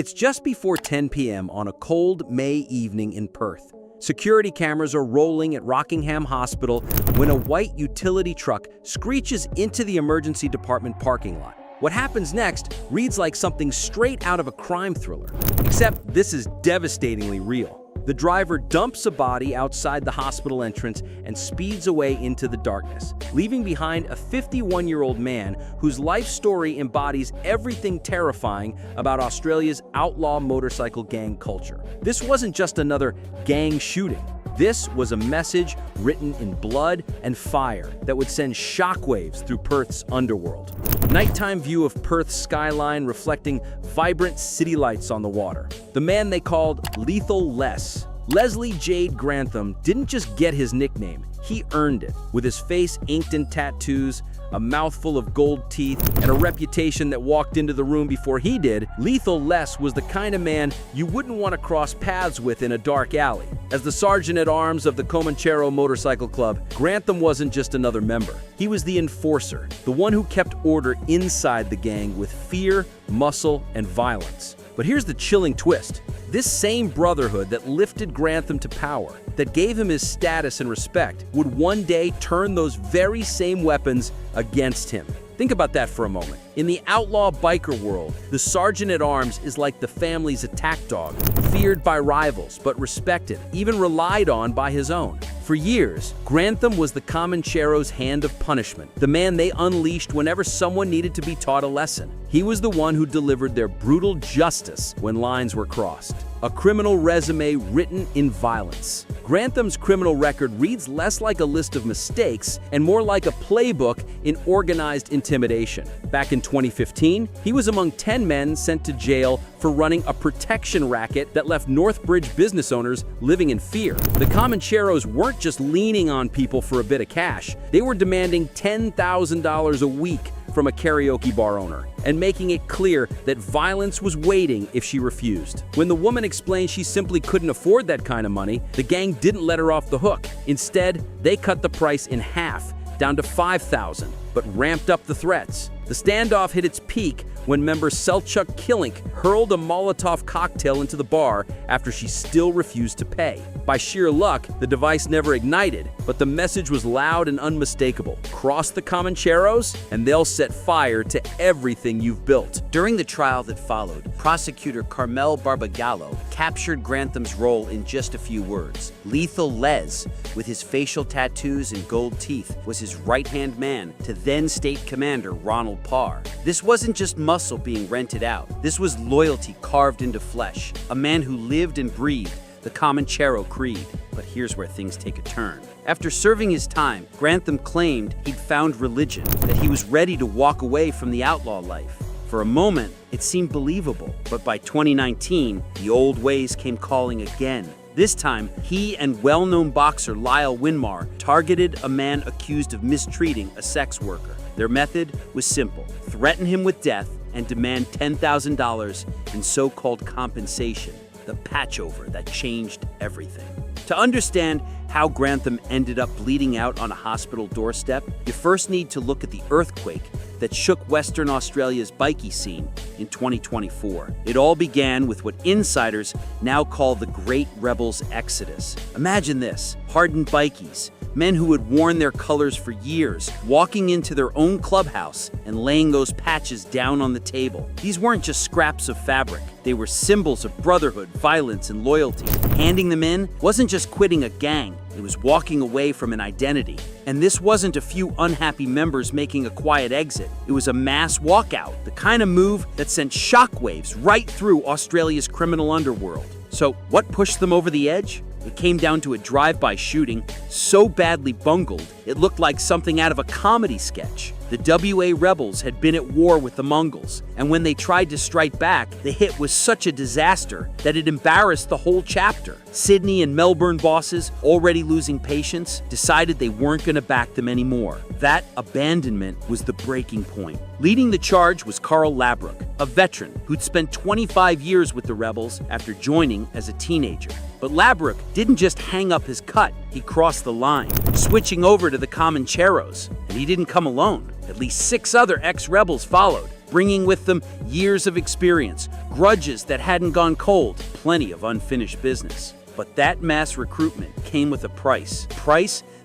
It's just before 10 p.m. on a cold May evening in Perth. Security cameras are rolling at Rockingham Hospital when a white utility truck screeches into the emergency department parking lot. What happens next reads like something straight out of a crime thriller, except this is devastatingly real. The driver dumps a body outside the hospital entrance and speeds away into the darkness, leaving behind a 51-year-old man whose life story embodies everything terrifying about Australia's outlaw motorcycle gang culture. This wasn't just another gang shooting. This was a message written in blood and fire that would send shockwaves through Perth's underworld. Nighttime view of Perth's skyline reflecting vibrant city lights on the water. The man they called Lethal Les, Leslie Jade Grantham, didn't just get his nickname, he earned it. With his face inked in tattoos, a mouthful of gold teeth, and a reputation that walked into the room before he did, Lethal Les was the kind of man you wouldn't want to cross paths with in a dark alley. As the sergeant-at-arms of the Comanchero Motorcycle Club, Grantham wasn't just another member. He was the enforcer, the one who kept order inside the gang with fear, muscle, and violence. But here's the chilling twist. This same brotherhood that lifted Grantham to power, that gave him his status and respect, would one day turn those very same weapons against him. Think about that for a moment. In the outlaw biker world, the sergeant-at-arms is like the family's attack dog, feared by rivals, but respected, even relied on by his own. For years, Grantham was the Comanchero's hand of punishment, the man they unleashed whenever someone needed to be taught a lesson. He was the one who delivered their brutal justice when lines were crossed. A criminal resume written in violence. Grantham's criminal record reads less like a list of mistakes and more like a playbook in organized intimidation. Back in 2015, he was among 10 men sent to jail for running a protection racket that left Northbridge business owners living in fear. The Comancheros weren't just leaning on people for a bit of cash. They were demanding $10,000 a week from a karaoke bar owner and making it clear that violence was waiting if she refused. When the woman explained she simply couldn't afford that kind of money, the gang didn't let her off the hook. Instead, they cut the price in half, down to $5,000, but ramped up the threats. The standoff hit its peak when member Selchuk Killink hurled a Molotov cocktail into the bar after she still refused to pay. By sheer luck, the device never ignited, but the message was loud and unmistakable. Cross the Comancheros, and they'll set fire to everything you've built. During the trial that followed, prosecutor Carmel Barbagallo captured Grantham's role in just a few words. Lethal Les, with his facial tattoos and gold teeth, was his right-hand man to then State Commander Ronald Parr. This wasn't just muscle being rented out. This was loyalty carved into flesh, a man who lived and breathed the Comanchero creed. But here's where things take a turn. After serving his time, Grantham claimed he'd found religion, that he was ready to walk away from the outlaw life. For a moment, it seemed believable, but by 2019, the old ways came calling again. This time, he and well-known boxer Lyle Winmar targeted a man accused of mistreating a sex worker. Their method was simple: threaten him with death and demand $10,000 in so-called compensation, the patchover that changed everything. To understand how Grantham ended up bleeding out on a hospital doorstep, you first need to look at the earthquake that shook Western Australia's bikie scene in 2024. It all began with what insiders now call the Great Rebels Exodus. Imagine this: hardened bikies, men who had worn their colors for years, walking into their own clubhouse and laying those patches down on the table. These weren't just scraps of fabric. They were symbols of brotherhood, violence, and loyalty. Handing them in wasn't just quitting a gang, it was walking away from an identity. And this wasn't a few unhappy members making a quiet exit. It was a mass walkout, the kind of move that sent shockwaves right through Australia's criminal underworld. So what pushed them over the edge? It came down to a drive-by shooting so badly bungled, it looked like something out of a comedy sketch. The WA rebels had been at war with the Mongols, and when they tried to strike back, the hit was such a disaster that it embarrassed the whole chapter. Sydney and Melbourne bosses, already losing patience, decided they weren't going to back them anymore. That abandonment was the breaking point. Leading the charge was Carl Labrook, a veteran who'd spent 25 years with the rebels after joining as a teenager. But Labrook didn't just hang up his cut, he crossed the line, switching over to the Comancheros. And he didn't come alone. At least 6 other ex-rebels followed. bringing with them years of experience, grudges that hadn't gone cold, plenty of unfinished business. But that mass recruitment came with a price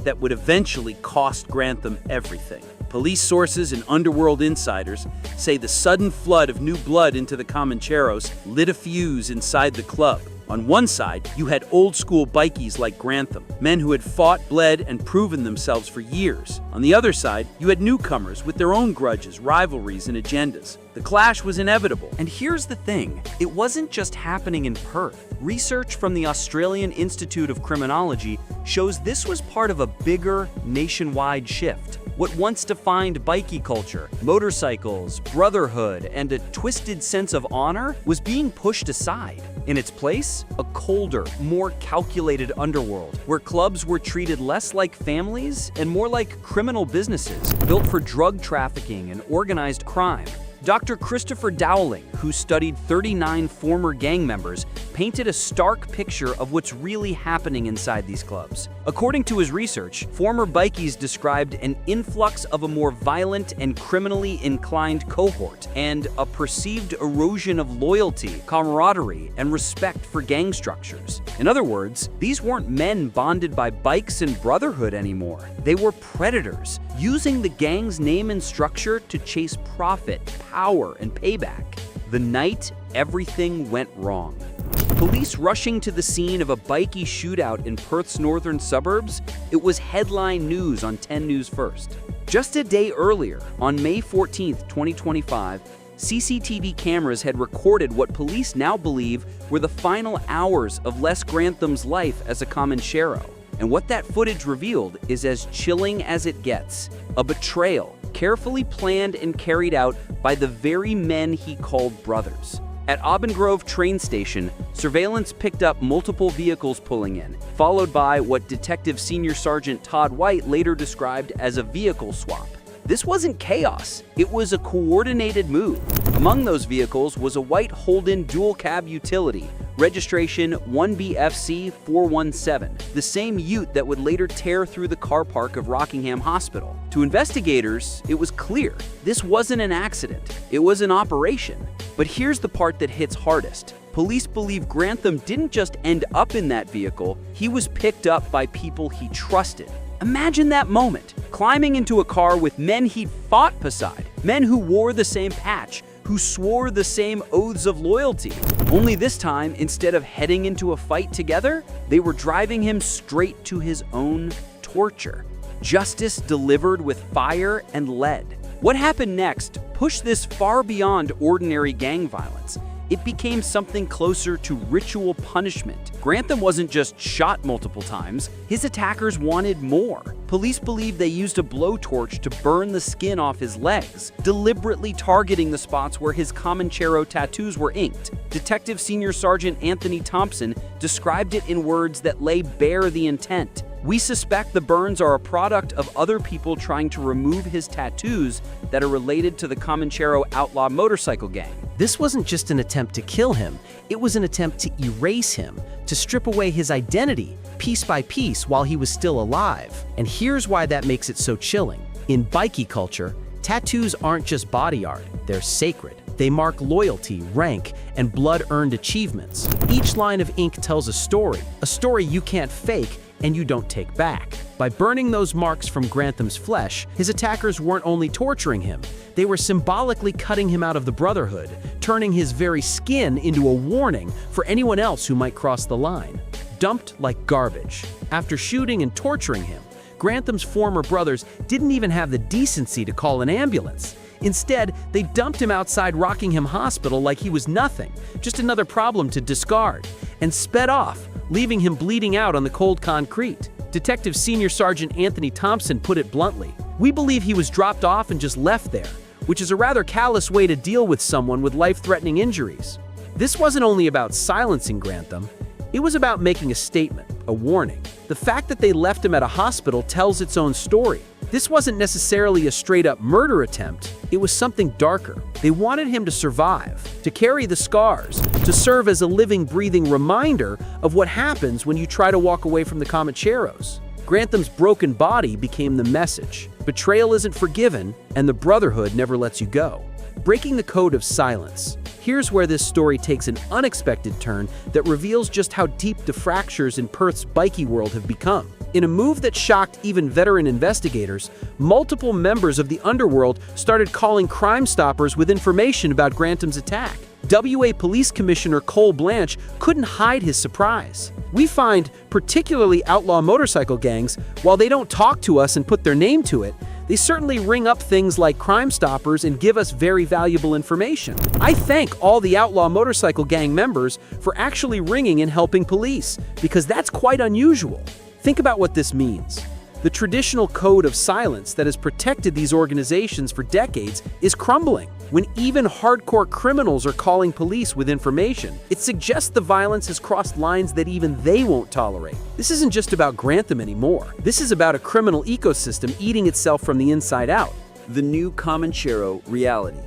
that would eventually cost Grantham everything. Police sources and underworld insiders say the sudden flood of new blood into the Comancheros lit a fuse inside the club. On one side, you had old-school bikies like Grantham, men who had fought, bled, and proven themselves for years. On the other side, you had newcomers with their own grudges, rivalries, and agendas. The clash was inevitable. And here's the thing, it wasn't just happening in Perth. Research from the Australian Institute of Criminology shows this was part of a bigger nationwide shift. What once defined bikie culture, motorcycles, brotherhood, and a twisted sense of honor was being pushed aside. In its place, a colder, more calculated underworld, where clubs were treated less like families and more like criminal businesses, built for drug trafficking and organized crime. Dr. Christopher Dowling, who studied 39 former gang members, painted a stark picture of what's really happening inside these clubs. According to his research, former bikies described an influx of a more violent and criminally inclined cohort and a perceived erosion of loyalty, camaraderie, and respect for gang structures. In other words, these weren't men bonded by bikes and brotherhood anymore. They were predators, using the gang's name and structure to chase profit, power, and payback. The night everything went wrong. Police rushing to the scene of a bikie shootout in Perth's northern suburbs, it was headline news on 10 News First. Just a day earlier, on May 14, 2025, CCTV cameras had recorded what police now believe were the final hours of Les Grantham's life as a Comanchero. And what that footage revealed is as chilling as it gets. A betrayal, carefully planned and carried out by the very men he called brothers. At Auburn Grove train station, surveillance picked up multiple vehicles pulling in, followed by what Detective Senior Sergeant Todd White later described as a vehicle swap. This wasn't chaos, it was a coordinated move. Among those vehicles was a white Holden dual-cab utility, registration 1BFC417, the same ute that would later tear through the car park of Rockingham Hospital. To investigators, it was clear this wasn't an accident, it was an operation. But here's the part that hits hardest. Police believe Grantham didn't just end up in that vehicle, he was picked up by people he trusted. Imagine that moment, climbing into a car with men he'd fought beside, men who wore the same patch, who swore the same oaths of loyalty. Only this time, instead of heading into a fight together, they were driving him straight to his own torture. Justice delivered with fire and lead. What happened next pushed this far beyond ordinary gang violence. It became something closer to ritual punishment. Grantham wasn't just shot multiple times, his attackers wanted more. Police believe they used a blowtorch to burn the skin off his legs, deliberately targeting the spots where his Comanchero tattoos were inked. Detective Senior Sergeant Anthony Thompson described it in words that lay bare the intent. "We suspect the burns are a product of other people trying to remove his tattoos that are related to the Comanchero outlaw motorcycle gang." This wasn't just an attempt to kill him, it was an attempt to erase him, to strip away his identity, piece by piece, while he was still alive. And here's why that makes it so chilling. In bikie culture, tattoos aren't just body art, they're sacred. They mark loyalty, rank, and blood-earned achievements. Each line of ink tells a story you can't fake and you don't take back. By burning those marks from Grantham's flesh, his attackers weren't only torturing him, they were symbolically cutting him out of the Brotherhood, turning his very skin into a warning for anyone else who might cross the line. Dumped like garbage. After shooting and torturing him, Grantham's former brothers didn't even have the decency to call an ambulance. Instead, they dumped him outside Rockingham Hospital like he was nothing, just another problem to discard, and sped off, leaving him bleeding out on the cold concrete. Detective Senior Sergeant Anthony Thompson put it bluntly, "We believe he was dropped off and just left there, which is a rather callous way to deal with someone with life-threatening injuries." This wasn't only about silencing Grantham, it was about making a statement, a warning. The fact that they left him at a hospital tells its own story. This wasn't necessarily a straight-up murder attempt, it was something darker. They wanted him to survive, to carry the scars, to serve as a living, breathing reminder of what happens when you try to walk away from the Comancheros. Grantham's broken body became the message. Betrayal isn't forgiven, and the Brotherhood never lets you go. breaking the code of silence. Here's where this story takes an unexpected turn that reveals just how deep the fractures in Perth's bikie world have become. In a move that shocked even veteran investigators, multiple members of the underworld started calling Crime Stoppers with information about Grantham's attack. WA Police Commissioner Cole Blanche couldn't hide his surprise. We find particularly outlaw motorcycle gangs, while they don't talk to us and put their name to it, they certainly ring up things like Crime Stoppers and give us very valuable information. I thank all the outlaw motorcycle gang members for actually ringing and helping police, because that's quite unusual. Think about what this means. The traditional code of silence that has protected these organizations for decades is crumbling. When even hardcore criminals are calling police with information, it suggests the violence has crossed lines that even they won't tolerate. This isn't just about Grantham anymore. This is about a criminal ecosystem eating itself from the inside out. The new Comanchero reality.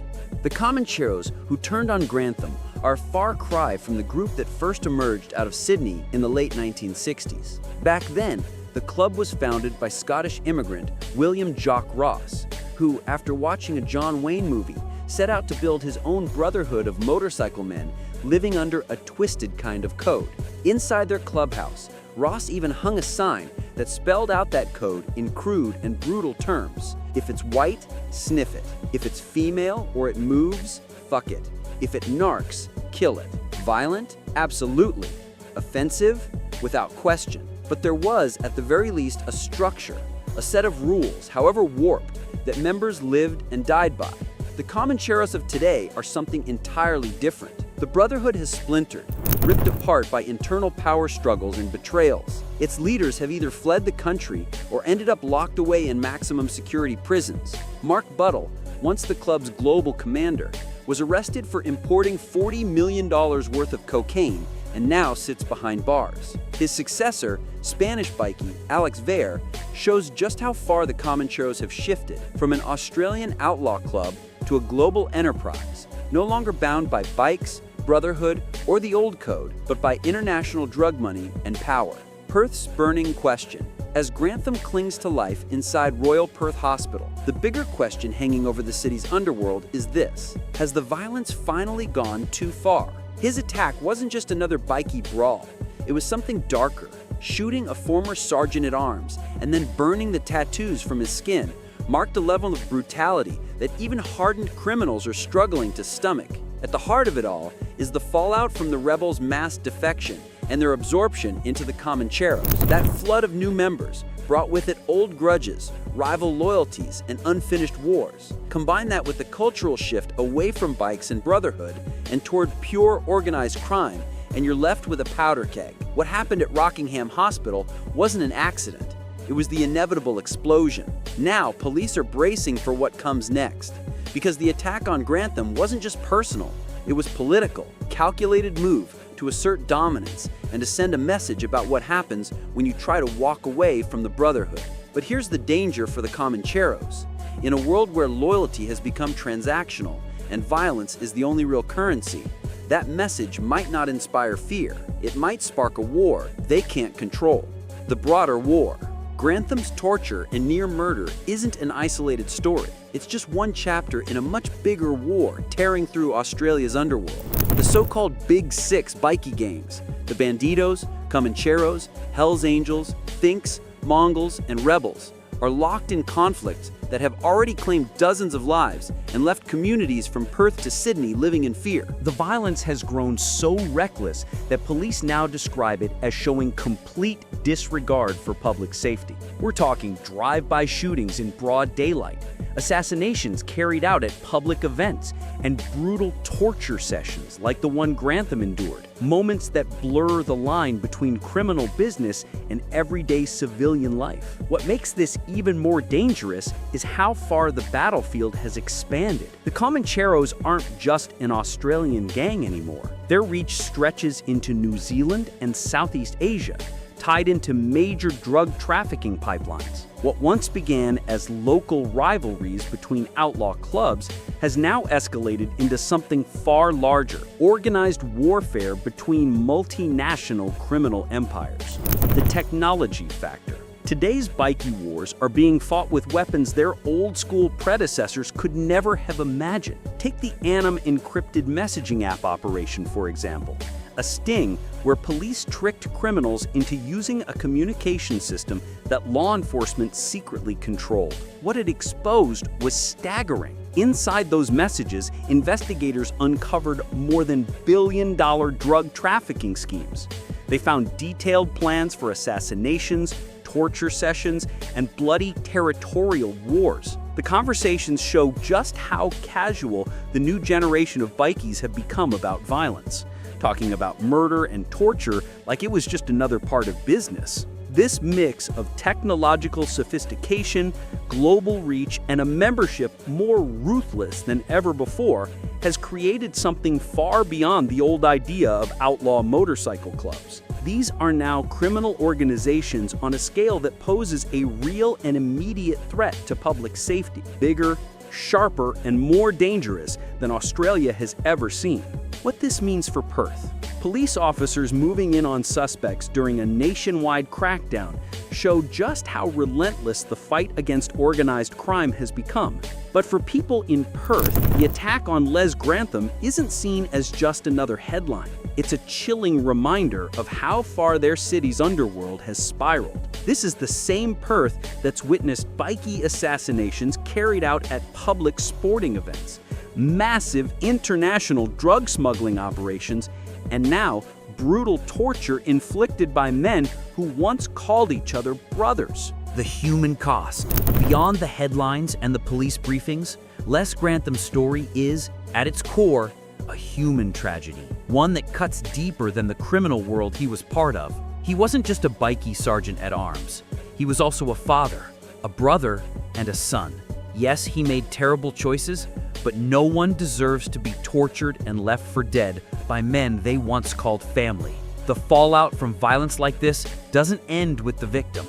The Comancheros who turned on Grantham are a far cry from the group that first emerged out of Sydney in the late 1960s. Back then, the club was founded by Scottish immigrant William Jock Ross, who, after watching a John Wayne movie, set out to build his own brotherhood of motorcycle men living under a twisted kind of code. Inside their clubhouse, Ross even hung a sign that spelled out that code in crude and brutal terms. If it's white, sniff it. If it's female or it moves, fuck it. If it narcs, kill it. Violent? Absolutely. Offensive? Without question. But there was, at the very least, a structure, a set of rules, however warped, that members lived and died by. The Comancheros of today are something entirely different. The Brotherhood has splintered, ripped apart by internal power struggles and betrayals. Its leaders have either fled the country or ended up locked away in maximum security prisons. Mark Buttle, once the club's global commander, was arrested for importing $40 million worth of cocaine and now sits behind bars. His successor, Spanish bikie Alex Vare, shows just how far the Comancheros have shifted from an Australian outlaw club to a global enterprise, no longer bound by bikes, Brotherhood, or the old code, but by international drug money and power. Perth's burning question. As Grantham clings to life inside Royal Perth Hospital, the bigger question hanging over the city's underworld is this: has the violence finally gone too far? His attack wasn't just another bikie brawl. It was something darker, shooting a former sergeant-at-arms and then burning the tattoos from his skin marked a level of brutality that even hardened criminals are struggling to stomach. At the heart of it all is the fallout from the rebels' mass defection and their absorption into the Comancheros. That flood of new members brought with it old grudges, rival loyalties, and unfinished wars. Combine that with the cultural shift away from bikes and Brotherhood and toward pure organized crime, and you're left with a powder keg. What happened at Rockingham Hospital wasn't an accident. It was the inevitable explosion. Now, police are bracing for what comes next. Because the attack on Grantham wasn't just personal, it was political, calculated move to assert dominance and to send a message about what happens when you try to walk away from the Brotherhood. But here's the danger for the Comancheros. In a world where loyalty has become transactional and violence is the only real currency, that message might not inspire fear. It might spark a war they can't control. The broader war. Grantham's torture and near murder isn't an isolated story. It's just one chapter in a much bigger war tearing through Australia's underworld. The so-called Big Six bikie gangs, the Bandidos, Comancheros, Hells Angels, Thinks, Mongols, and Rebels, are locked in conflicts that have already claimed dozens of lives and left communities from Perth to Sydney living in fear. The violence has grown so reckless that police now describe it as showing complete disregard for public safety. We're talking drive-by shootings in broad daylight, assassinations carried out at public events, and brutal torture sessions like the one Grantham endured, moments that blur the line between criminal business and everyday civilian life. What makes this even more dangerous is how far the battlefield has expanded. The Comancheros aren't just an Australian gang anymore. Their reach stretches into New Zealand and Southeast Asia, tied into major drug trafficking pipelines. What once began as local rivalries between outlaw clubs has now escalated into something far larger: organized warfare between multinational criminal empires. The technology factor. Today's bikie wars are being fought with weapons their old-school predecessors could never have imagined. Take the Annam encrypted messaging app operation, for example. A sting where police tricked criminals into using a communication system that law enforcement secretly controlled. What it exposed was staggering. Inside those messages, investigators uncovered more than billion-dollar drug trafficking schemes. They found detailed plans for assassinations, torture sessions, and bloody territorial wars. The conversations show just how casual the new generation of bikies have become about violence, talking about murder and torture like it was just another part of business. This mix of technological sophistication, global reach, and a membership more ruthless than ever before has created something far beyond the old idea of outlaw motorcycle clubs. These are now criminal organizations on a scale that poses a real and immediate threat to public safety, bigger, sharper, and more dangerous than Australia has ever seen. What this means for Perth. Police officers moving in on suspects during a nationwide crackdown show just how relentless the fight against organized crime has become. But for people in Perth, the attack on Les Grantham isn't seen as just another headline. It's a chilling reminder of how far their city's underworld has spiraled. This is the same Perth that's witnessed bikie assassinations carried out at public sporting events, massive international drug smuggling operations, and now brutal torture inflicted by men who once called each other brothers. The human cost. Beyond the headlines and the police briefings, Les Grantham's story is, at its core, a human tragedy. One that cuts deeper than the criminal world he was part of. He wasn't just a bikie sergeant at arms. He was also a father, a brother, and a son. Yes, he made terrible choices, but no one deserves to be tortured and left for dead by men they once called family. The fallout from violence like this doesn't end with the victim.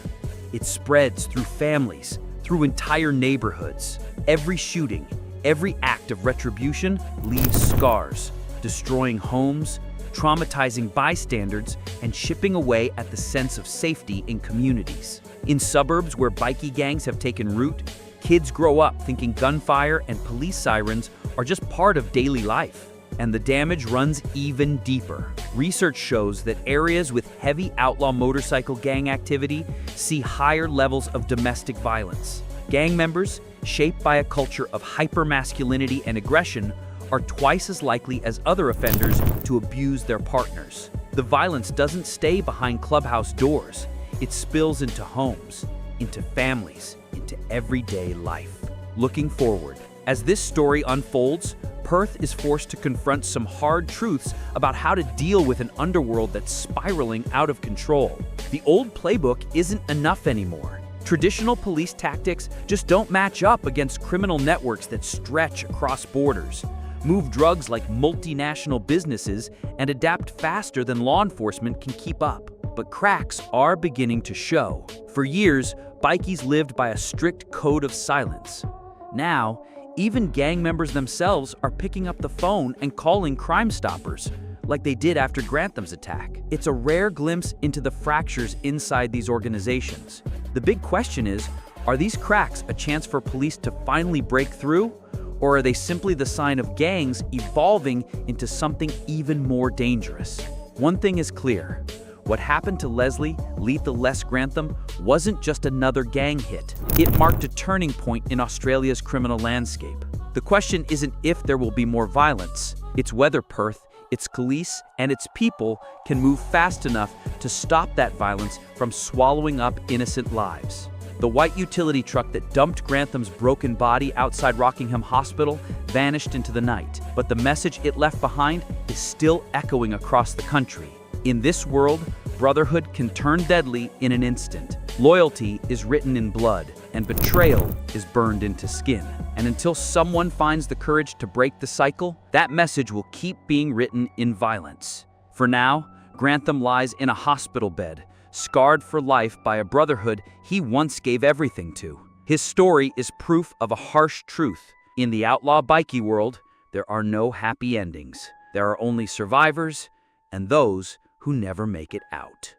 It spreads through families, through entire neighborhoods. Every shooting, every act of retribution leaves scars, destroying homes, traumatizing bystanders, and chipping away at the sense of safety in communities. In suburbs where bikie gangs have taken root, kids grow up thinking gunfire and police sirens are just part of daily life. And the damage runs even deeper. Research shows that areas with heavy outlaw motorcycle gang activity see higher levels of domestic violence. Gang members, shaped by a culture of hypermasculinity and aggression, are twice as likely as other offenders to abuse their partners. The violence doesn't stay behind clubhouse doors. It spills into homes, into families, into everyday life. Looking forward, as this story unfolds, Perth is forced to confront some hard truths about how to deal with an underworld that's spiraling out of control. The old playbook isn't enough anymore. Traditional police tactics just don't match up against criminal networks that stretch across borders, move drugs like multinational businesses, and adapt faster than law enforcement can keep up. But cracks are beginning to show. For years, bikies lived by a strict code of silence. Now, even gang members themselves are picking up the phone and calling Crime Stoppers, like they did after Grantham's attack. It's a rare glimpse into the fractures inside these organizations. The big question is, are these cracks a chance for police to finally break through? Or are they simply the sign of gangs evolving into something even more dangerous? One thing is clear. What happened to Lethal Les Grantham wasn't just another gang hit. It marked a turning point in Australia's criminal landscape. The question isn't if there will be more violence, it's whether Perth, its police, and its people can move fast enough to stop that violence from swallowing up innocent lives. The white utility truck that dumped Grantham's broken body outside Rockingham Hospital vanished into the night, but the message it left behind is still echoing across the country. In this world, brotherhood can turn deadly in an instant. Loyalty is written in blood, and betrayal is burned into skin. And until someone finds the courage to break the cycle, that message will keep being written in violence. For now, Grantham lies in a hospital bed, scarred for life by a brotherhood he once gave everything to. His story is proof of a harsh truth. In the outlaw bikie world, there are no happy endings. There are only survivors and those who never make it out.